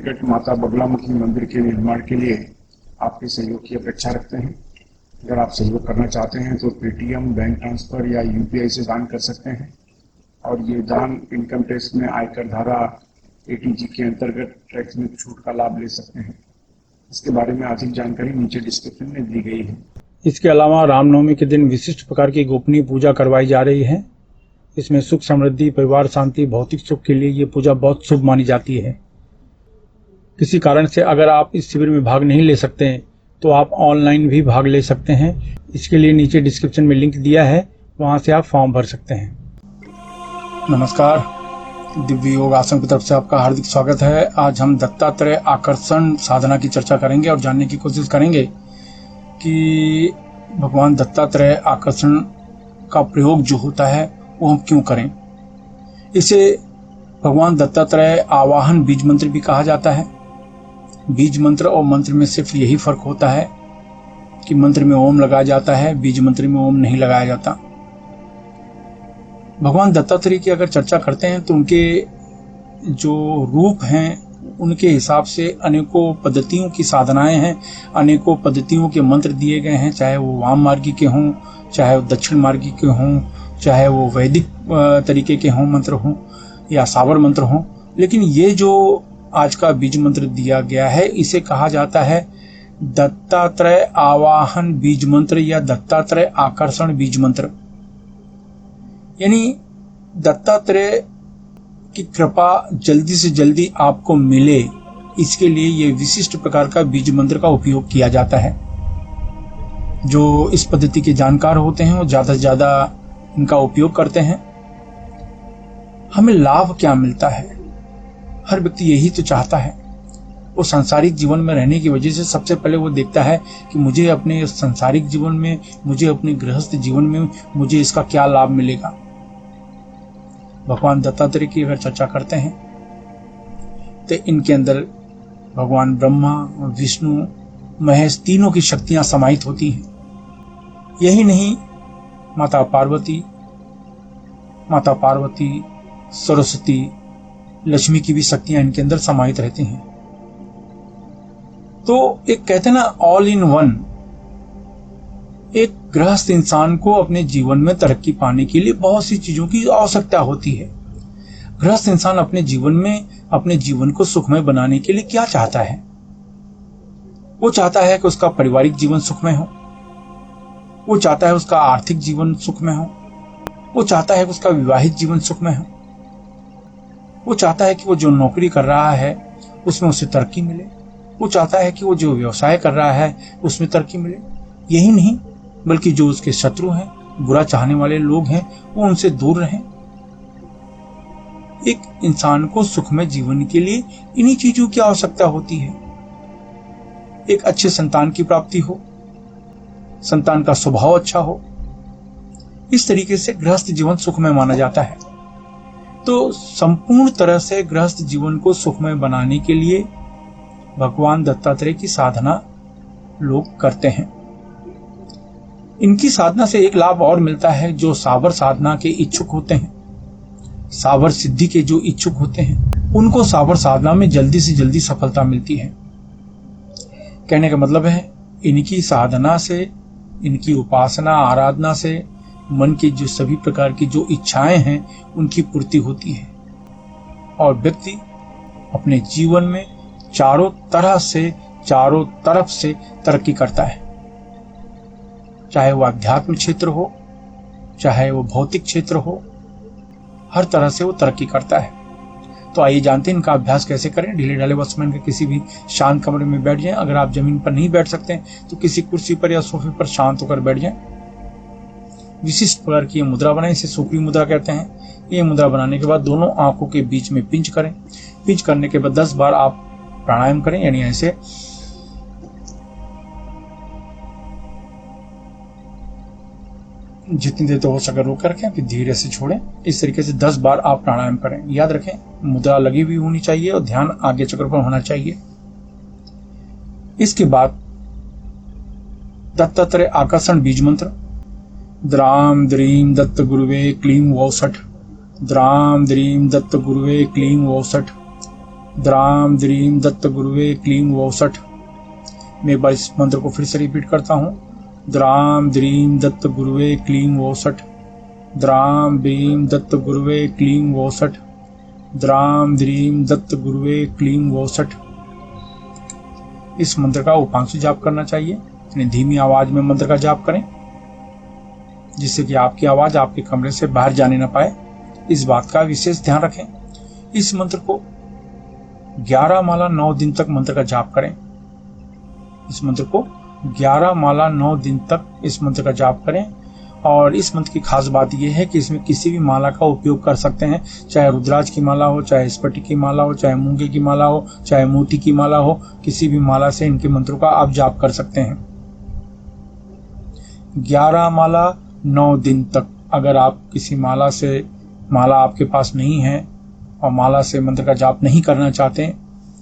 निकट माता बगलामुखी मंदिर के निर्माण के लिए आपके सहयोग की अपेक्षा रखते हैं। अगर आप सहयोग करना चाहते हैं तो पेटीएम, बैंक ट्रांसफर या यूपीआई से दान कर सकते हैं और ये दान इनकम टैक्स में आयकर धारा एटीजी के अंतर्गत टैक्स में छूट का लाभ ले सकते हैं। इसके बारे में अधिक जानकारी नीचे डिस्क्रिप्शन में दी गई है। इसके अलावा रामनवमी के दिन विशिष्ट प्रकार की गोपनीय पूजा करवाई जा रही है। इसमें सुख समृद्धि, परिवार शांति, भौतिक सुख के लिए ये पूजा बहुत शुभ मानी जाती है। किसी कारण से अगर आप इस शिविर में भाग नहीं ले सकते हैं तो आप ऑनलाइन भी भाग ले सकते हैं। इसके लिए नीचे डिस्क्रिप्शन में लिंक दिया है, वहां से आप फॉर्म भर सकते हैं। नमस्कार, दिव्य योग आश्रम की तरफ से आपका हार्दिक स्वागत है। आज हम दत्तात्रेय आकर्षण साधना की चर्चा करेंगे और जानने की कोशिश करेंगे कि भगवान दत्तात्रेय आकर्षण का प्रयोग जो होता है वो हम क्यों करें। इसे भगवान दत्तात्रेय आवाहन बीज मंत्र भी कहा जाता है। बीज मंत्र और मंत्र में सिर्फ यही फर्क होता है कि मंत्र में ओम लगाया जाता है, बीज मंत्र में ओम नहीं लगाया जाता। भगवान दत्तात्रेय की अगर चर्चा करते हैं तो उनके जो रूप हैं उनके हिसाब से अनेकों पद्धतियों की साधनाएं हैं, अनेकों पद्धतियों के मंत्र दिए गए हैं, चाहे वो वाम मार्गी के हों, चाहे वो दक्षिण मार्गी के हों, चाहे वो वैदिक तरीके के हों मंत्र हों या सावर मंत्र हों। लेकिन ये जो आज का बीज मंत्र दिया गया है इसे कहा जाता है दत्तात्रेय आवाहन बीज मंत्र या दत्तात्रेय आकर्षण बीज मंत्र। यानी दत्तात्रेय की कृपा जल्दी से जल्दी आपको मिले, इसके लिए ये विशिष्ट प्रकार का बीज मंत्र का उपयोग किया जाता है। जो इस पद्धति के जानकार होते हैं वो ज्यादा से ज्यादा इनका उपयोग करते हैं। हमें लाभ क्या मिलता है? हर व्यक्ति यही तो चाहता है। वो सांसारिक जीवन में रहने की वजह से सबसे पहले वो देखता है कि मुझे अपने सांसारिक जीवन में, मुझे अपने गृहस्थ जीवन में मुझे इसका क्या लाभ मिलेगा। भगवान दत्तात्रेय की अगर चर्चा करते हैं तो इनके अंदर भगवान ब्रह्मा, विष्णु, महेश तीनों की शक्तियां समाहित होती हैं। यही नहीं, माता पार्वती, सरस्वती, लक्ष्मी की भी शक्तियां इनके अंदर समाहित रहती हैं। तो एक कहते हैं ना ऑल इन वन, एक गृहस्थ इंसान को अपने जीवन में तरक्की पाने के लिए बहुत सी चीजों की आवश्यकता होती है। गृहस्थ इंसान अपने जीवन में अपने जीवन को सुखमय बनाने के लिए क्या चाहता है? वो चाहता है कि उसका पारिवारिक जीवन सुखमय हो, वो चाहता है उसका आर्थिक जीवन सुखमय हो, वो चाहता है कि उसका विवाहित जीवन सुखमय हो, वो चाहता है कि वो जो नौकरी कर रहा है उसमें उसे तरक्की मिले, वो चाहता है कि वो जो व्यवसाय कर रहा है उसमें तरक्की मिले। यही नहीं बल्कि जो उसके शत्रु हैं, बुरा चाहने वाले लोग हैं, वो उनसे दूर रहें। एक इंसान को सुखमय जीवन के लिए इन्हीं चीजों की आवश्यकता होती है। एक अच्छे संतान की प्राप्ति हो, संतान का स्वभाव अच्छा हो, इस तरीके से गृहस्थ जीवन सुखमय माना जाता है। तो संपूर्ण तरह से गृहस्थ जीवन को सुखमय बनाने के लिए भगवान दत्तात्रेय की साधना लोग करते हैं। इनकी साधना से एक लाभ और मिलता है। जो सावर साधना के इच्छुक होते हैं, सावर सिद्धि के जो इच्छुक होते हैं, उनको सावर साधना में जल्दी से जल्दी सफलता मिलती है। कहने का मतलब है इनकी साधना से, इनकी उपासना आराधना से मन की जो सभी प्रकार की जो इच्छाएं हैं उनकी पूर्ति होती है और व्यक्ति अपने जीवन में चारों तरफ से तरक्की करता है। चाहे वो आध्यात्मिक क्षेत्र हो, चाहे वो भौतिक क्षेत्र हो, हर तरह से वो तरक्की करता है। तो आइए जानते हैं इनका अभ्यास कैसे करें। ढीले ढाले वस्त्र के किसी भी शांत कमरे में बैठ जाएं। अगर आप जमीन पर नहीं बैठ सकते तो किसी कुर्सी पर या सोफे पर शांत होकर बैठ जाएं। विशिष्ट प्रकार की मुद्रा बनाएं, इसे सुप्री मुद्रा कहते हैं। ये मुद्रा बनाने के बाद दोनों आंखों के बीच में पिंच करें। पिंच करने के बाद 10 बार आप प्राणायाम करें, यानी ऐसे जितनी देर तो हो सके रोक रखें, फिर धीरे से छोड़ें। इस तरीके से 10 बार आप प्राणायाम करें। याद रखें मुद्रा लगी हुई होनी चाहिए और ध्यान आगे चक्र पर होना चाहिए। इसके बाद दत्तात्रेय आकर्षण बीज मंत्र द्राम द्रीम दत्त गुरुवे क्लीं वौसठ, द्राम द्रीम दत्त गुरुवे क्लीं वौसठ, द्राम द्रीम दत्त गुरुवे क्लीं वौसठ। मैं एक बार इस मंत्र को फिर से रिपीट करता हूँ। द्राम द्रीम दत्त गुरुवे क्लीं वौसठ। द्राम द्रीम दत्त गुरुवे क्लीं वौसठ। द्राम द्रीम दत्त गुरुवे क्लीं वौसठ। इस मंत्र का उपांशु जाप करना चाहिए, यानी धीमी आवाज में मंत्र का जाप करें, जिससे कि आपकी आवाज आपके कमरे से बाहर जाने न पाए। इस बात का विशेष ध्यान रखें। इस मंत्र को 11 माला 9 दिन तक मंत्र का जाप करें। इस मंत्र को 11 माला 9 दिन तक इस मंत्र का जाप करें। और इस मंत्र की खास बात यह है कि इसमें किसी भी माला का उपयोग कर सकते हैं, चाहे रुद्राक्ष की माला हो, चाहे स्फटिक की माला हो, चाहे मूंगे की माला हो, चाहे मोती की माला हो, किसी भी माला से इनके मंत्रों का आप जाप कर सकते हैं। 11 माला 9 दिन तक। अगर आप किसी माला आपके पास नहीं है और माला से मंत्र का जाप नहीं करना चाहते,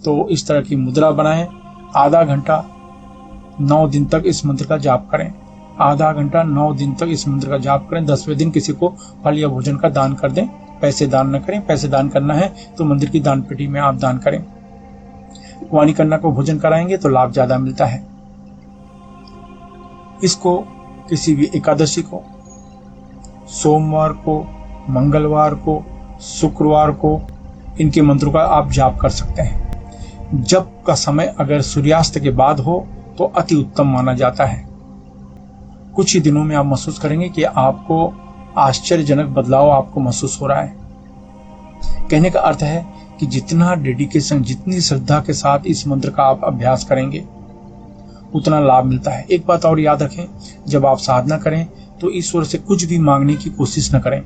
तो इस तरह की मुद्रा बनाएं। आधा घंटा 9 दिन तक इस मंत्र का जाप करें। आधा घंटा 9 दिन तक इस मंत्र का जाप करें। 10वें दिन किसी को फल या भोजन का दान कर दें। पैसे दान न करें। पैसे दान करना है तो मंदिर की दान पेटी में आप दान करें। कुंवारी कन्या को भोजन कराएंगे तो लाभ ज्यादा मिलता है। इसको किसी भी एकादशी को, सोमवार को, मंगलवार को, शुक्रवार को इनके मंत्रों का आप जाप कर सकते हैं। जप का समय अगर सूर्यास्त के बाद हो तो अति उत्तम माना जाता है। कुछ ही दिनों में आप महसूस करेंगे कि आपको आश्चर्यजनक बदलाव आपको महसूस हो रहा है। कहने का अर्थ है कि जितना डेडिकेशन, जितनी श्रद्धा के साथ इस मंत्र का आप अभ्यास करेंगे, उतना लाभ मिलता है। एक बात और याद रखें, जब आप साधना करें तो ईश्वर से कुछ भी मांगने की कोशिश न करें।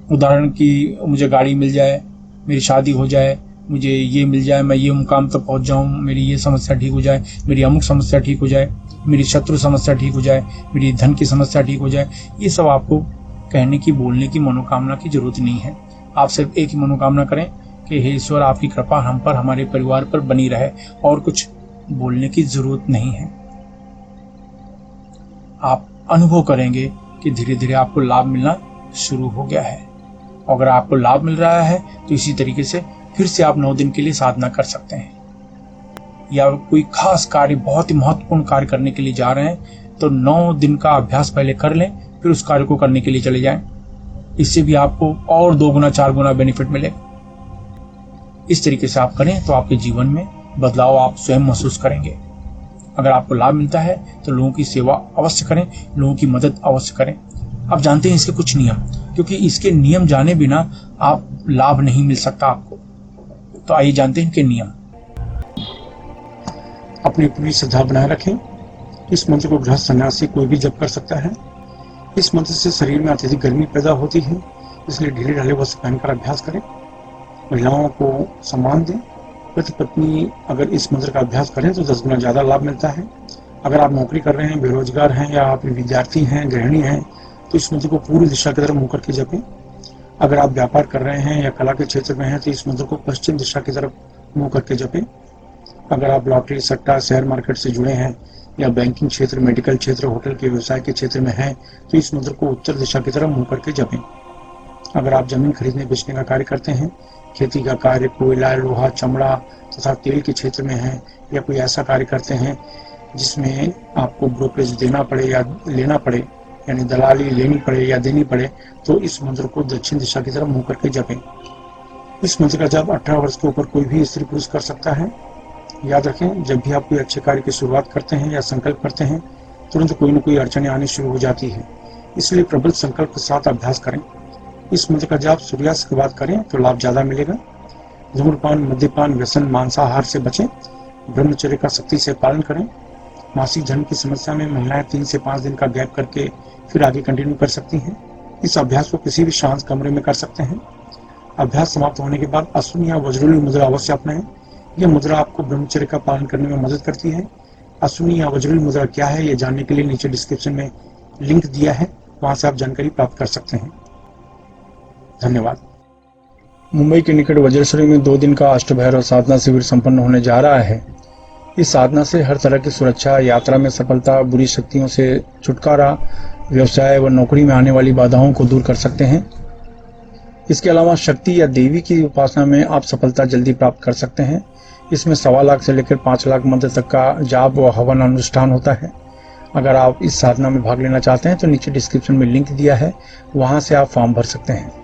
उदाहरण की मुझे गाड़ी मिल जाए, मेरी शादी हो जाए, मुझे ये मिल जाए, मैं ये मुकाम तक पहुंच जाऊं, मेरी ये समस्या ठीक हो जाए, मेरी अमुक समस्या ठीक हो जाए, मेरी शत्रु समस्या ठीक हो जाए, मेरी धन की समस्या ठीक हो जाए। ये सब आपको कहने की, बोलने की, मनोकामना की जरूरत नहीं है। आप सिर्फ एक ही मनोकामना करें कि हे ईश्वर, आपकी कृपा हम पर, हमारे परिवार पर बनी रहे, और कुछ बोलने की जरूरत नहीं है। आप अनुभव करेंगे कि धीरे धीरे आपको लाभ मिलना शुरू हो गया है। अगर आपको लाभ मिल रहा है तो इसी तरीके से फिर से आप 9 दिन के लिए साधना कर सकते हैं। या कोई खास कार्य, बहुत ही महत्वपूर्ण कार्य करने के लिए जा रहे हैं तो 9 दिन का अभ्यास पहले कर लें, फिर उस कार्य को करने के लिए चले जाएं। इससे भी आपको और 2 गुना 4 गुना बेनिफिट मिलेगा। इस तरीके से आप करें तो आपके जीवन में बदलाव आप स्वयं महसूस करेंगे। अगर आपको लाभ मिलता है तो लोगों की सेवा अवश्य करें, लोगों की मदद अवश्य करें। आप जानते हैं इसके कुछ नियम, क्योंकि इसके नियम जाने बिना आप लाभ नहीं मिल सकता आपको। तो आइए जानते हैं इनके नियम। अपनी पूरी श्रद्धा बनाए रखें। इस मंत्र को गृहस्थ सन्यासी कोई भी जप कर सकता है। इस मंत्र से शरीर में अत्यधिक गर्मी पैदा होती है, इसलिए ढीले ढाले वस्त्र पहनकर अभ्यास करें। महिलाओं को सम्मान दें। पति पत्नी अगर इस मंत्र का अभ्यास करें तो 10 गुना ज्यादा लाभ मिलता है। अगर आप नौकरी कर रहे हैं, बेरोजगार हैं, या आप विद्यार्थी हैं, गृहिणी हैं, तो इस मंत्र को पूरी दिशा की तरफ मुंह करके जपें। अगर आप व्यापार कर रहे हैं या कला के क्षेत्र में हैं तो इस मंत्र को पश्चिम दिशा की तरफ मुंह करके जपें। अगर आप लॉटरी, सट्टा, शेयर मार्केट से जुड़े हैं, या बैंकिंग क्षेत्र, मेडिकल क्षेत्र, होटल के व्यवसाय के क्षेत्र में हैं तो इस मंत्र को उत्तर दिशा की तरफ मुंह करके जपें। अगर आप जमीन खरीदने बेचने का कार्य करते हैं, खेती का कार्य, कोयला, लोहा, चमड़ा तथा तेल के क्षेत्र में हैं, या कोई ऐसा कार्य करते हैं जिसमें आपको ब्रोकरेज देना पड़े या लेना पड़े, यानी दलाली लेनी पड़े या देनी पड़े, तो इस मंत्र को दक्षिण दिशा की तरफ मुंह करके जपें। इस मंत्र का जप 18 वर्ष के ऊपर कोई भी स्त्री पुरुष कर सकता है। याद रखें, जब भी आप कोई अच्छे कार्य की शुरुआत करते हैं या संकल्प करते हैं, तुरंत कोई न कोई अड़चने आनी शुरू हो जाती है। इसलिए प्रबल संकल्प के साथ अभ्यास करें। इस मंत्र का जाप सूर्यास्त के बाद करें तो लाभ ज्यादा मिलेगा। धूम्रपान, मद्यपान, व्यसन, मांसाहार से बचें। ब्रह्मचर्य का सख्ती से पालन करें। मासिक धर्म की समस्या में महिलाएं 3 से 5 दिन का गैप करके फिर आगे कंटिन्यू कर सकती हैं। इस अभ्यास को किसी भी शांत कमरे में कर सकते हैं। अभ्यास समाप्त होने के बाद अश्विनी या वज्रोली मुद्रा अवश्य अपनाएं। यह मुद्रा आपको ब्रह्मचर्य का पालन करने में मदद करती है। अश्विनी या वज्रोली मुद्रा क्या है, ये जानने के लिए नीचे डिस्क्रिप्शन में लिंक दिया है, वहां से आप जानकारी प्राप्त कर सकते हैं। धन्यवाद। मुंबई के निकट वज्रेश्वरी में 2 दिन का अष्टभैरव साधना शिविर संपन्न होने जा रहा है। इस साधना से हर तरह की सुरक्षा, यात्रा में सफलता, बुरी शक्तियों से छुटकारा, व्यवसाय व नौकरी में आने वाली बाधाओं को दूर कर सकते हैं। इसके अलावा शक्ति या देवी की उपासना में आप सफलता जल्दी प्राप्त कर सकते हैं। इसमें 1.25 लाख से लेकर 5 लाख मंत्र तक का जाप व हवन अनुष्ठान होता है। अगर आप इस साधना में भाग लेना चाहते हैं तो नीचे डिस्क्रिप्शन में लिंक दिया है, वहां से आप फॉर्म भर सकते हैं।